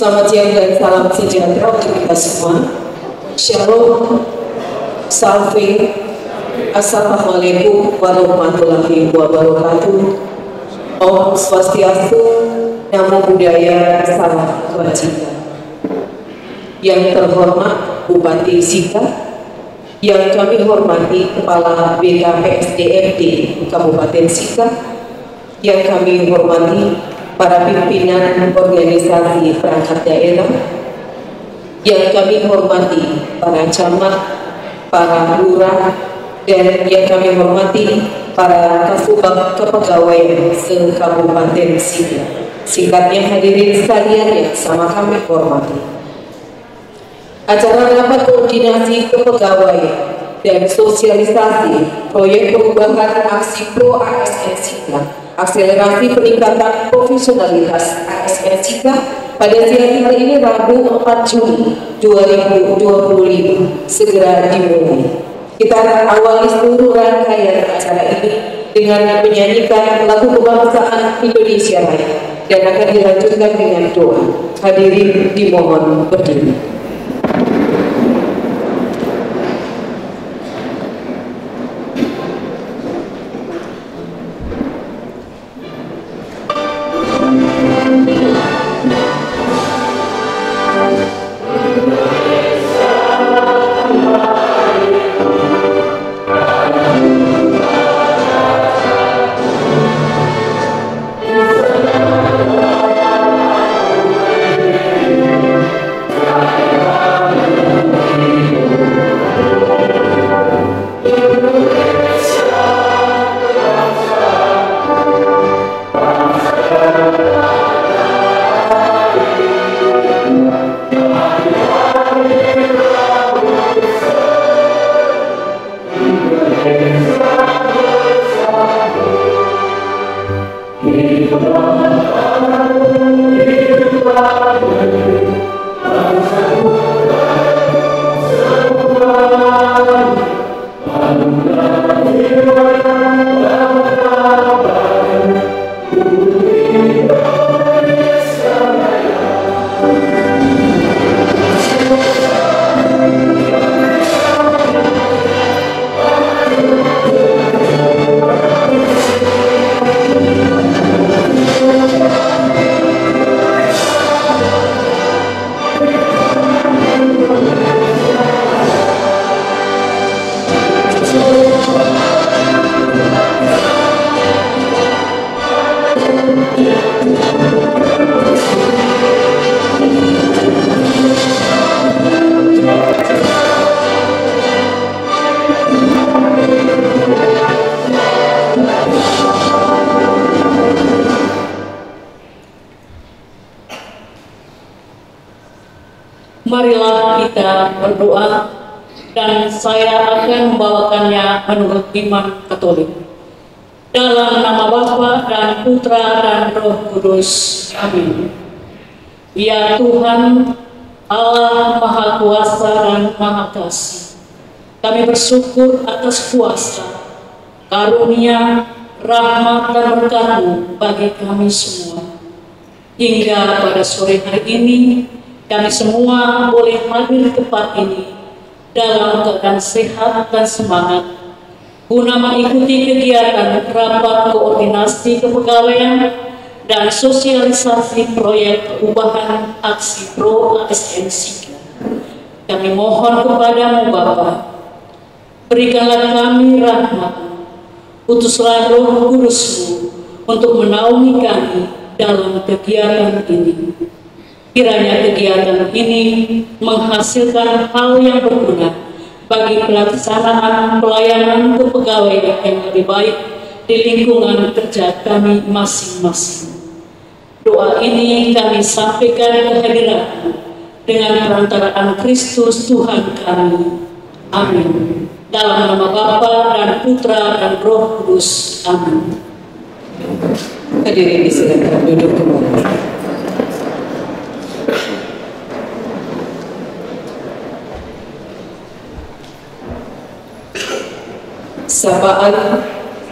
Selamat siang dan salam sejahtera untuk kita semua. Shalom, salve, assalamualaikum warahmatullahi wabarakatuh. Om Swastiastu, Namo Buddhaya, salam kebajikan. Yang terhormat Bupati Sika, yang kami hormati Kepala BKPSDMD Kabupaten Sika, yang kami hormati para pimpinan organisasi perangkat daerah, yang kami hormati para camat, para lurah, dan yang kami hormati para kasubag kepegawaian se-Kabupaten Sika. Singkatnya hadirin sekalian yang sama kami hormati. Acara rapat koordinasi kepegawaian dan sosialisasi proyek perubahan aksi Pro ASN Sika, akselerasi peningkatan profesionalitas ASN Sika pada siang hari ini Rabu 4 Juli 2025 segera dimulai. Kita awali seluruh rangkaian acara ini dengan menyanyikan lagu kebangsaan Indonesia Raya dan akan dilanjutkan dengan doa. Hadirin dimohon berdiri. Marilah kita berdoa, dan saya akan membawakannya menurut iman Katolik. Dalam nama Bapa dan Putra dan Roh Kudus. Amin. Ya Tuhan, Allah Maha Kuasa dan Maha Kasih, kami bersyukur atas kuasa, karunia, rahmat dan berkat-Mu bagi kami semua. Hingga pada sore hari ini, kami semua boleh hadir di tempat ini dalam keadaan sehat dan semangat guna mengikuti kegiatan rapat koordinasi kepegawaian dan sosialisasi proyek perubahan aksi Pro ASN Sika. Kami mohon kepadamu Bapa, berikanlah kami rahmat, utuslah Roh Kudus-Mu untuk menaungi kami dalam kegiatan ini. Kiranya kegiatan ini menghasilkan hal yang berguna bagi pelaksanaan pelayanan kepegawaian yang lebih baik di lingkungan kerja kami masing-masing. Doa ini kami sampaikan kehadiran dengan perantaraan Kristus Tuhan kami. Amin. Dalam nama Bapa dan Putra dan Roh Kudus. Amin. Hadirin disilakan duduk kembali. Sapaan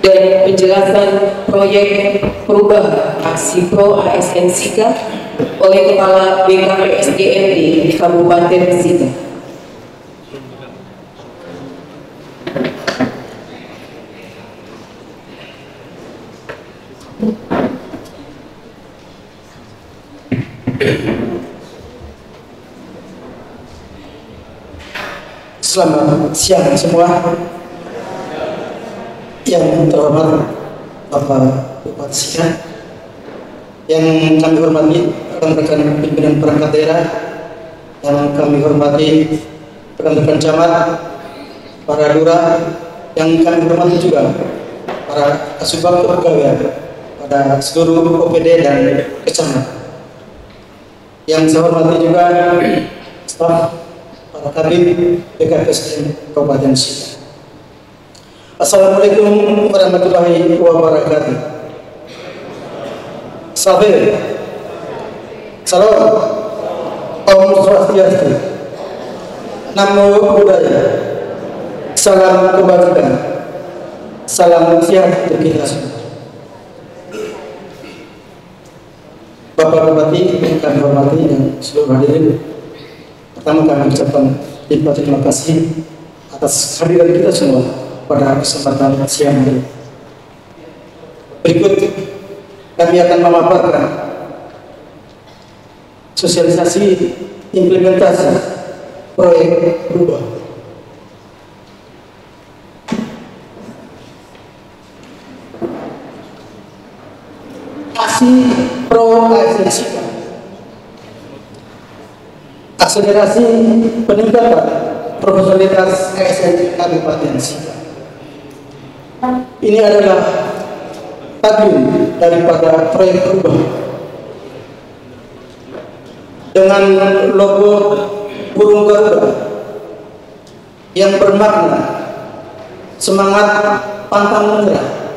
dan penjelasan proyek perubahan aksi Pro ASN Sika oleh Kepala BKPSDMD di Kabupaten Sika. Selamat siang semua. Yang terhormat Bapak Bupati Sika, yang kami hormati rekan-rekan pimpinan perangkat daerah, yang kami hormati rekan-rekan camat, para lurah, yang kami hormati juga para kasubag kepegawaian, pada seluruh OPD dan kecamatan. Yang saya hormati juga staf para kabin BKPSDM Kabupaten Sika. Assalamualaikum warahmatullahi wabarakatuh. Salam, Om Swastiastu, Namo Buddhaya, salam kebajikan, salam sehat untuk kita semua. Bapak Bupati yang kami hormati dan seluruh hadirin, pertama kami ucapkan terima kasih atas kehadiran kita semua pada kesempatan siang hari. Berikut kami akan memaparkan sosialisasi implementasi proyek berubah. ASI Pro ASN Sika, akselerasi peningkatan profesionalitas ASN Kabupaten Sika. Ini adalah tagline daripada proyek berubah dengan logo burung Garuda yang bermakna semangat pantang menyerah,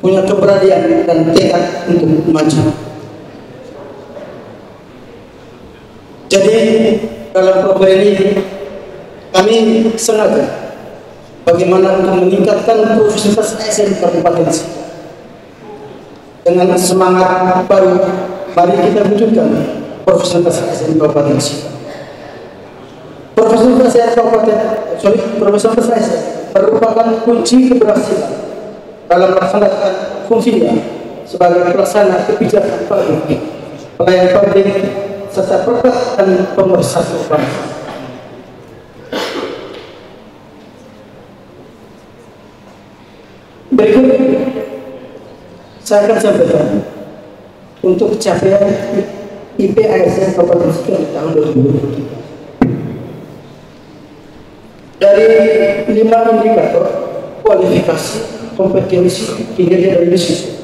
punya keberanian dan tekad untuk maju. Jadi dalam program ini kami sengaja bagaimana untuk meningkatkan profesionalitas ASN Kabupaten Sika. Dengan semangat baru, mari kita wujudkan profesionalitas ASN Kabupaten Sika. Profesionalitas ASN merupakan kunci keberhasilan dalam melaksanakan fungsinya sebagai pelaksana kebijakan publik, pelayan publik, serta perkat dan pemersatu bangsa. Berikut saya akan sampaikan untuk capaian IP ASN Kabupaten Sika di tahun 2023. Dari 5 indikator kualifikasi, kompetensi, kinerja dan risiko,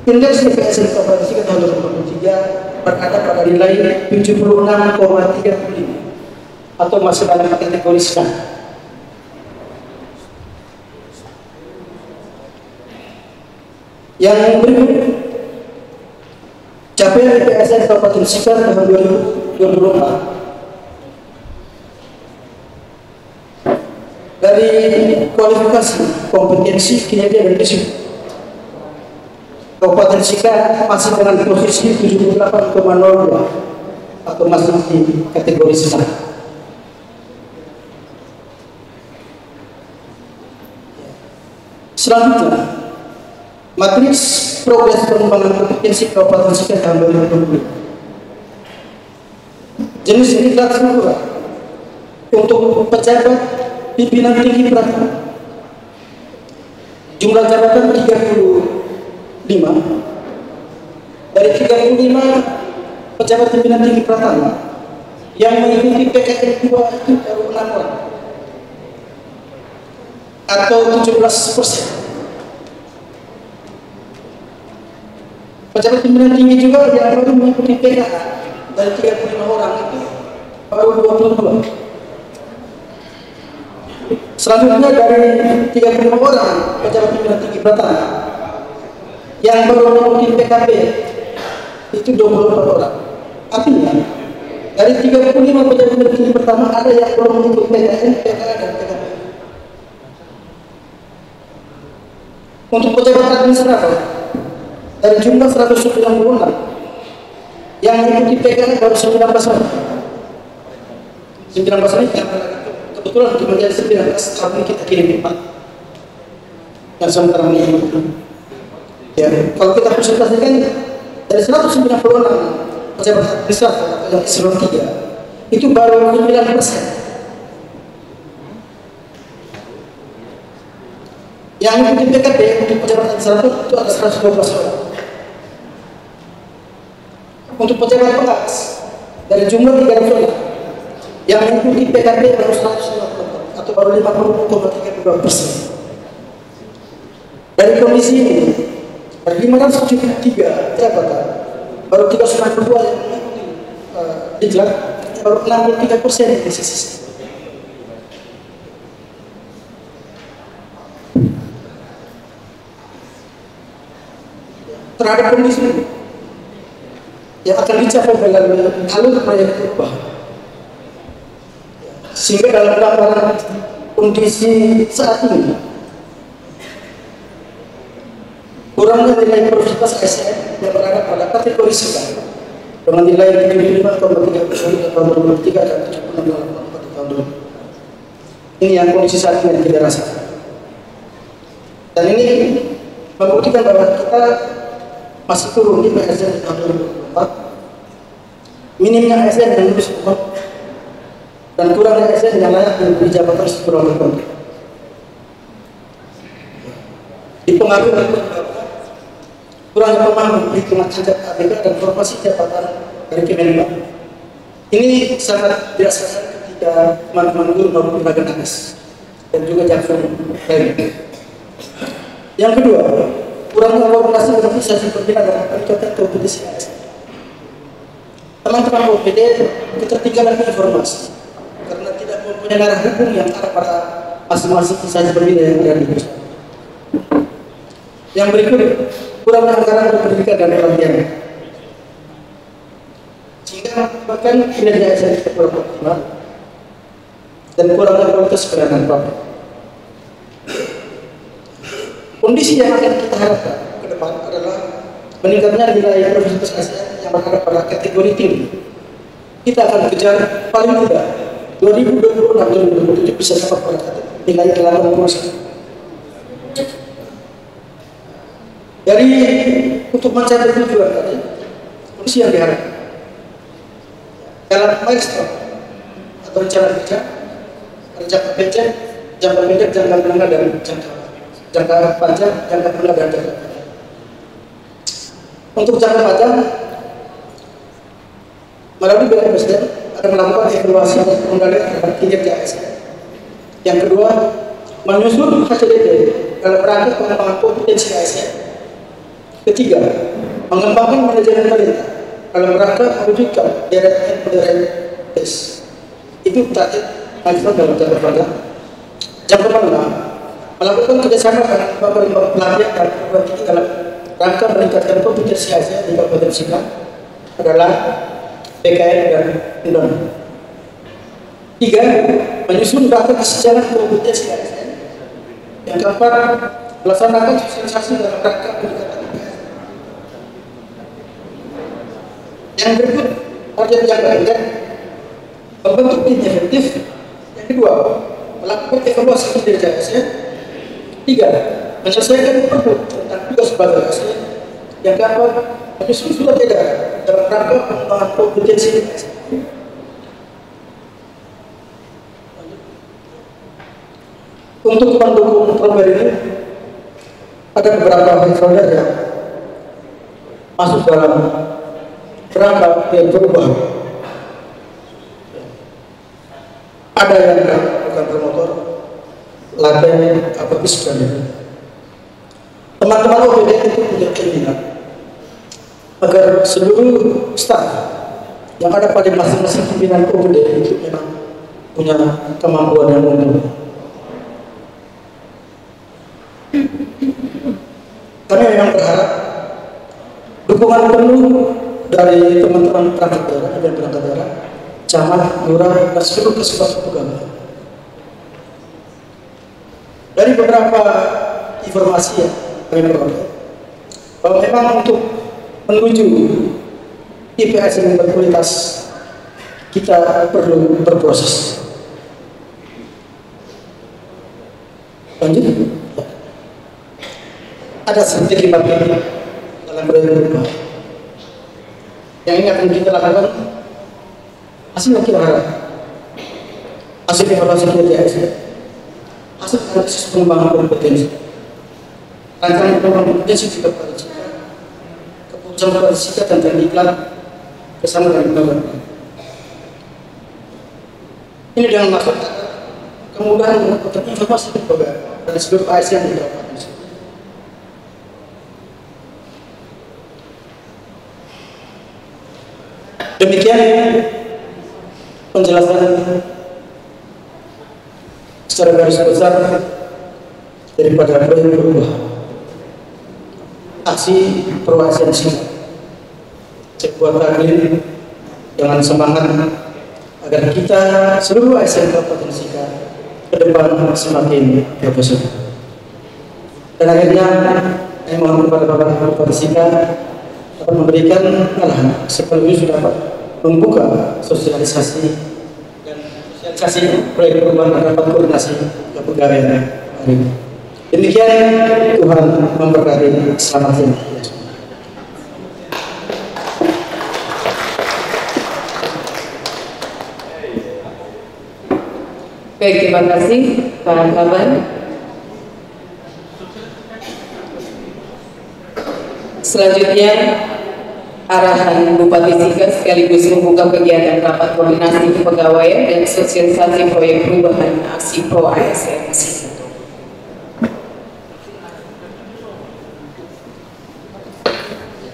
indeks IP ASN Kabupaten Sika tahun 2023 berada pada nilai 76,35 atau masih dalam kategori sedang. Yang berikut, capaian IP ASN Kabupaten Sika tahun 2024. Dari kualifikasi, kompetensi, kinerja dan risiko, Kabupaten Sika masih dengan posisi 78,02 atau masih di kategori sedang. Selanjutnya, matriks progres pengembangan kompetensi Kabupaten Sika tahun 2020. Jenis indikator struktural untuk pejabat pimpinan tinggi pratama, jumlah jabatan 35. Dari 35 pejabat pimpinan tinggi pratama yang mengikuti PKN 2 itu baru 6 orang atau 17%. Pejabat pimpinan tinggi juga yang baru mengikuti PKN dari 35 orang itu baru 22. Selanjutnya dari 35 orang pejabat pimpinan tinggi pratama yang baru mengikuti PKP itu 24 orang. Artinya dari 35 pejabat pimpinan tinggi pertama ada yang belum mengikuti PKN, PKA dan PKP. Untuk pejabat administrator dari jumlah 196 Yang mengikuti PKK baru 19 orang. 19 orang kebetulan untuk menjadi 19 tahun ini kita kirim 4 yang sementara mengikuti. Ya, kalau kita presentasikan dari 196 pejabat administratif atau yang eselon 3 itu baru 9%. Yang mengikuti PKP untuk pejabat administratif itu ada 112 orang. Untuk pejabat pengas dari jumlah 300 orang yang mengikuti PKP baru 150 atau baru 50,32%. Dari komisi ini dari 573 jabatan baru 392 yang mengikuti diklat, baru 63% yang disisih. Terhadap kondisi yang akan dicapai melalui alur proyek perubahan, sehingga dalam gambaran kondisi saat ini kurangnya nilai Universitas ASN yang berada pada kategori 9 dengan nilai 75,30 tahun 2003 dan 76,4 tahun 2000. Ini yang kondisi saat ini yang kita rasakan. Dan ini membuktikan bahwa kita masih turun di ASN tahun 2024. Minimnya ASN yang lulus dan kurangnya ASN yang layak di jabatan struktural tertentu. Dipengaruhi oleh kurangnya pemahaman perhitungan hajat ABK dan formasi jabatan dari Kemenpan. Ini sangat dirasakan ketika teman-teman guru maupun tenaga nakes dan juga jaksa lain. Yang kedua, kurangnya koordinasi organisasi pembinaan dan peningkatan kompetisi ASN. Teman-teman OPD ketertinggalan informasi karena tidak mempunyai arah hukum yang arah pada masing-masing instansi pembinaan yang ada di perusahaan. Yang berikut, kurangnya anggaran pendidikan dan pelatihan, sehingga bahkan kinerja ASN kurang optimal dan kurangnya kualitas pelayanan publik. Kondisi yang akan kita harapkan ke depan adalah meningkatnya nilai Universitas ASN yang berada pada kategori tinggi. Kita akan kejar paling tidak 2026-2027 bisa dapat pada nilai 80%. Dari untuk mencapai tujuan tadi, kondisi yang diharapkan dalam milestone atau rencana kerja, jangka pendek, jangka menengah dan jangka panjang, jangka menengah dan jangka panjang. Untuk jangka panjang, melalui BPSDM akan melakukan evaluasi dan pengendalian terhadap kinerja ASN. Yang kedua, menyusun HCDP dalam rangka pengembangan kompetensi ASN. Ketiga, mengembangkan manajemen pemerintah dalam rangka mewujudkan direct test. Itu target milestone dalam jangka panjang. Jangka menengah, melakukan kerjasama dengan pemerintah pelatihan dan perguruan tinggi dalam rangka meningkatkan kompetensi ASN di Kabupaten Singkang adalah PKN dan Undang. Tiga, menyusun data kesejangan kompetensi ASN. Yang keempat, melaksanakan sosialisasi dalam rangka peningkatan. Yang berikut, target jangka pendek, membentuk tim efektif. Yang kedua, melakukan evaluasi kinerja ASN. Tiga, menyelesaikan perpu tentang tugas sebagai ASN. Yang keempat, menyusun surat edaran dalam rangka pengembangan kompetensi ASN. Untuk pendukung program ini, ada beberapa hal yang masuk dalam rangka yang perubahan. Ada yang bukan promotor, latihan apa bisnisnya. Teman-teman OPD itu punya keinginan agar seluruh staf yang ada pada masing-masing pimpinan OPD itu memang punya kemampuan yang mumpuni. Kami memang berharap dukungan penuh dari teman-teman perangkat daerah, camat, lurah, dan seluruh kesempatan pegawai. Dari beberapa informasi yang kami peroleh, bahwa memang untuk menuju IPS yang berkualitas, kita perlu berproses. Lanjut. Ada strategi marketing dalam perubahan. Yang ini akan kita lakukan hasil yang kita harap, hasil evaluasi kinerja ASN, hasil analisis pengembangan kompetensi, rancangan pengembangan kompetensi juga pada kita, keputusan pada kita tentang iklan bersama dengan pengembangan. Ini dengan maksud kemudahan mendapatkan informasi dari seluruh ASN yang didapatkan. Demikian penjelasan secara garis besar daripada proyek perubahan aksi Pro ASN Singkat, sebuah taklim dengan semangat agar kita seluruh ASN Kabupaten Singkat ke depan semakin profesional. Dan akhirnya saya mohon kepada Bapak Kabupaten Singkat dapat memberikan arahan sekaligus dapat membuka sosialisasi dan sosialisasi proyek perubahan rapat koordinasi kepegawaian hari ini. Demikian, Tuhan memberkati. Selamat siang. Baik, terima kasih Pak Kaban. Selanjutnya, arahan Bupati Singkat sekaligus membuka kegiatan rapat koordinasi kepegawaian dan sosialisasi proyek perubahan aksi Pro ASN Singkat.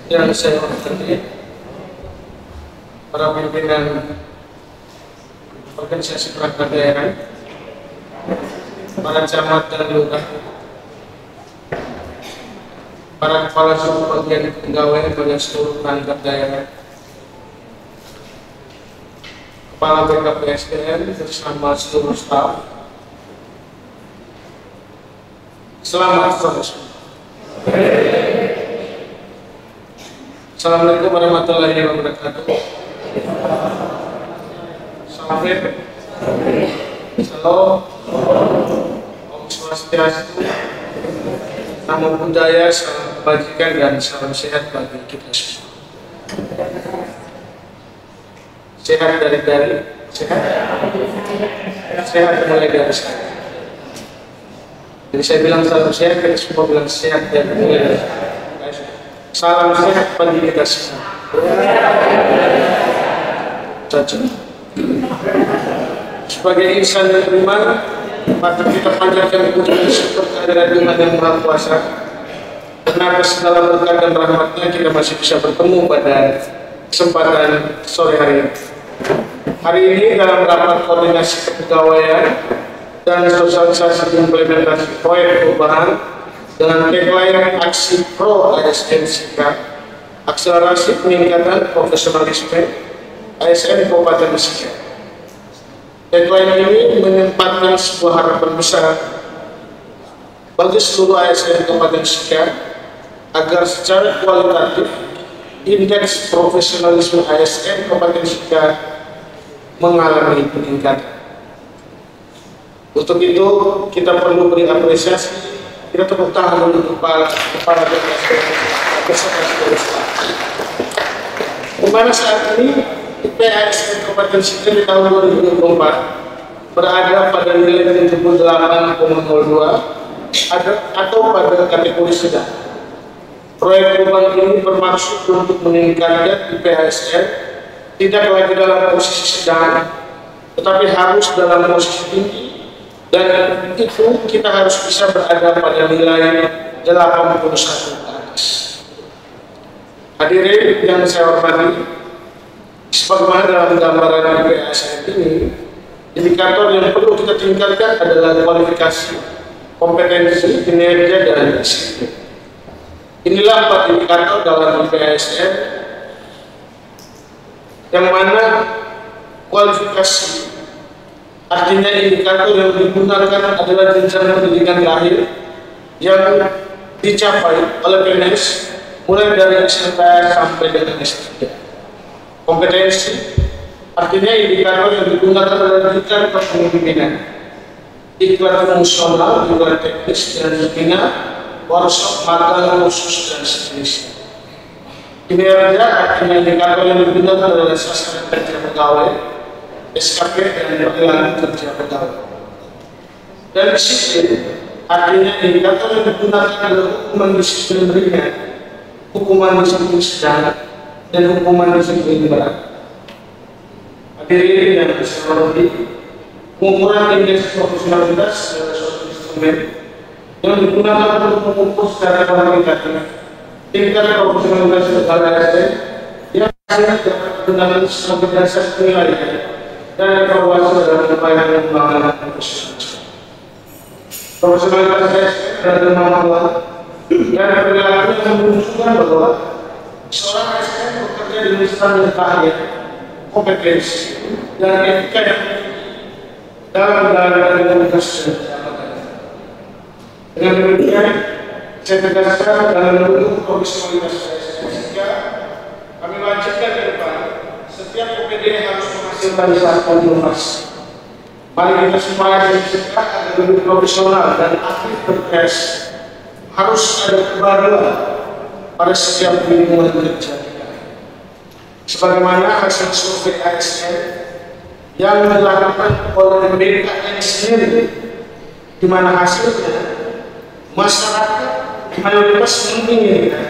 Yang saya hormati para pimpinan organisasi perangkat daerah, para camat dan lurah, para kepala suku bagian pegawai pada seluruh perangkat daerah, kepala BKPSDM bersama seluruh staf. Selamat sore. Assalamualaikum warahmatullahi wabarakatuh. Salam. Salam. Om Swastiastu. Namo Buddhaya, salam kebajikan dan salam sehat bagi kita semua. Sehat dari sehat mulai dari sekarang. Jadi saya bilang salam sehat, kita semua bilang sehat dan mulai dari sekarang. Salam sehat bagi kita semua. Cocok. Sebagai insan yang beriman, maka kita panjatkan puji syukur kehadirat Tuhan yang Maha Kuasa. Karena atas segala berkat dan rahmatnya kita masih bisa bertemu pada kesempatan sore hari ini. Hari ini dalam rapat koordinasi kepegawaian dan sosialisasi implementasi proyek perubahan dengan tagline aksi Pro ASN Singkat, akselerasi peningkatan profesionalisme ASN Kabupaten Singkat. Tagline ini menempatkan sebuah harapan besar bagi seluruh ASN Kabupaten Singkat agar secara kualitatif indeks profesionalisme ASN Kabupaten Singkat mengalami peningkatan. Untuk itu kita perlu beri apresiasi, kita tepuk tangan untuk kepala beserta seluruh. Dimana saat ini IPS Kabupaten Singkat di tahun 2024 berada pada nilai 78,02 atau pada kategori sedang. Proyek perubahan ini bermaksud untuk meningkatkan IPSN tidak lagi dalam posisi sedang, tetapi harus dalam posisi tinggi. Dan itu kita harus bisa berada pada nilai 81 ke atas. Hadirin yang saya hormati, sebagaimana dalam gambaran IPSN ini, indikator yang perlu kita tingkatkan adalah kualifikasi, kompetensi, kinerja, dan disiplin. Inilah 4 indikator dalam IPSN yang mana kualifikasi artinya indikator yang digunakan adalah jenjang pendidikan terakhir yang dicapai oleh PNS mulai dari SMK sampai dengan S3. Kompetensi artinya indikator yang digunakan adalah tingkat kepemimpinan, iklan fungsional, juga teknis dan seminar, workshop, magang khusus dan sejenisnya. Kinerja artinya indikator yang digunakan adalah sasaran kerja pegawai, SKP dan perilaku kerja pegawai. Dan disiplin artinya indikator yang digunakan adalah hukuman disiplin ringan, hukuman disiplin sedang, dan hukuman disiplin berat. Hadirin yang saya hormati, pengukuran indeks profesionalitas adalah suatu instrumen yang digunakan untuk mengukur secara kuantitatif tingkat profesionalitas kepala ASN yang hasilnya dapat digunakan sebagai dasar penilaian dan evaluasi dalam upaya pengembangan profesionalitas. Profesionalitas ASN adalah kemampuan dan perilaku yang menunjukkan bahwa seorang ASN bekerja dengan standar keahlian, kompetensi dan etika yang dalam menjalankan tugas dan jabatan. Dengan demikian, saya tegaskan dalam mendukung profesionalitas ASN sehingga kami wajibkan ke depan setiap OPD harus menghasilkan satu inovasi. Mari kita semua yang cegah agar lebih profesional dan aktif berproses. Harus ada kebaruan pada setiap lingkungan kerja kita. Sebagaimana hasil survei ASN yang dilakukan oleh BKN sendiri, di mana hasilnya masyarakat mayoritas menginginkan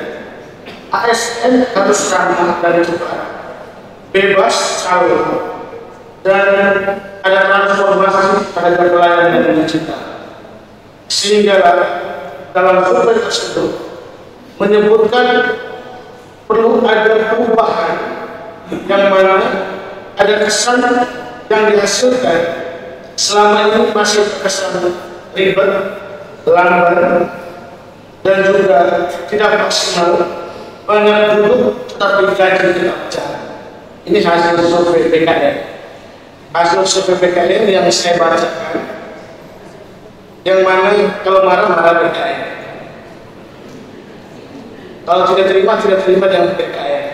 ASN harus ramah dan cepat, bebas calon, dan ada transformasi terhadap pelayanan digital. Sehingga dalam survei tersebut menyebutkan perlu ada perubahan yang mana ada kesan yang dihasilkan selama ini masih terkesan ribet, lambat, dan juga tidak maksimal, banyak duduk tetapi gaji tidak berjalan. Ini hasil survei BKN. Hasil survei BKN yang saya bacakan, yang mana kalau marah-marah BKN, kalau tidak terima dengan BKN.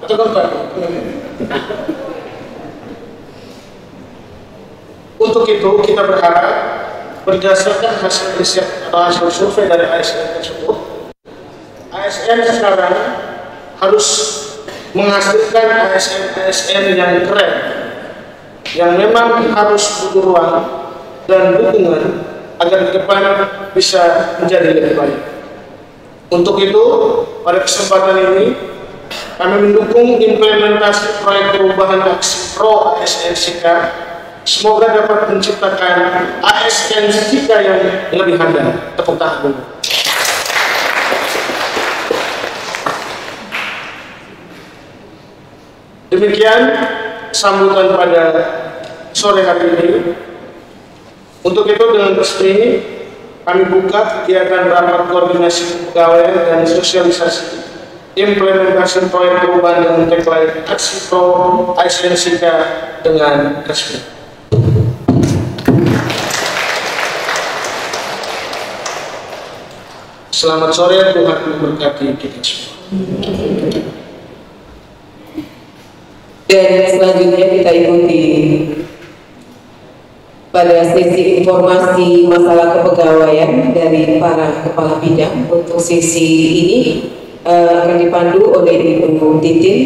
Atau apa? Untuk itu kita berharap berdasarkan hasil riset atau hasil survei dari ASN tersebut, ASN sekarang harus menghasilkan ASN yang keren, yang memang harus butuh ruang dan dukungan agar ke depan bisa menjadi lebih baik. Untuk itu, pada kesempatan ini kami mendukung implementasi proyek perubahan aksi Pro ASN SIKA. Semoga dapat menciptakan ASN SIKA yang lebih handal. Tepuk tangan dulu. Demikian sambutan pada sore hari ini. Untuk itu dengan resmi kami buka kegiatan rapat koordinasi pegawai dan sosialisasi implementasi proyek perubahan dengan tagline aksi Pro ASN SIKA dengan resmi. Selamat sore, Tuhan memberkati kita semua. Dan selanjutnya kita ikuti pada sesi informasi masalah kepegawaian dari para kepala bidang. Untuk sesi ini akan dipandu oleh Ibu Titin